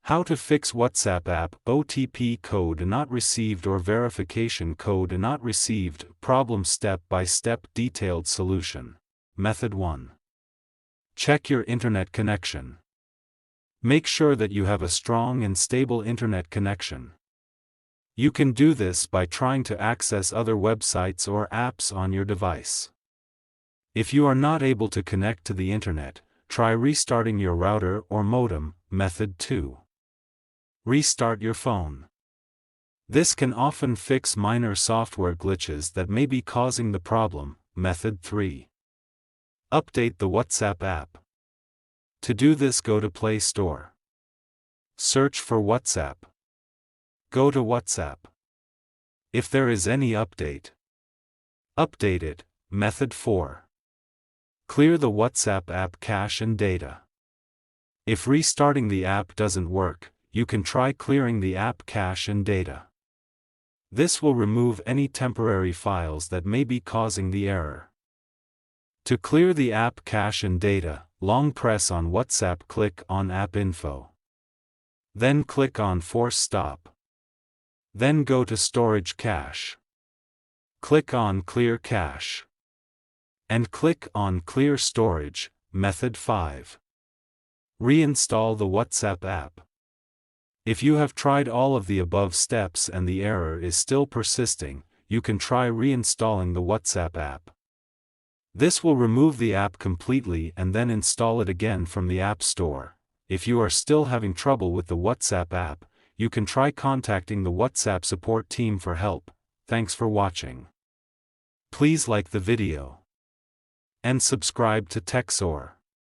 How to fix WhatsApp app OTP code not received or verification code not received. Problem step-by-step detailed solution. Method 1. Check your internet connection. Make sure that you have a strong and stable internet connection. You can do this by trying to access other websites or apps on your device. If you are not able to connect to the internet, try restarting your router or modem. Method 2. Restart your phone. This can often fix minor software glitches that may be causing the problem. Method 3. Update the WhatsApp app. To do this, go to Play Store. Search for WhatsApp. Go to WhatsApp. If there is any update, update it. Method 4. Clear the WhatsApp app cache and data. If restarting the app doesn't work, you can try clearing the app cache and data. This will remove any temporary files that may be causing the error. To clear the app cache and data, long press on WhatsApp, click on App Info. Then click on Force Stop. Then go to Storage Cache. Click on Clear Cache. And click on Clear Storage. Method 5. Reinstall the WhatsApp app. If you have tried all of the above steps and the error is still persisting, you can try reinstalling the WhatsApp app. This will remove the app completely and then install it again from the App Store. If you are still having trouble with the WhatsApp app, you can try contacting the WhatsApp support team for help. Thanks for watching. Please like the video and subscribe to TechSor.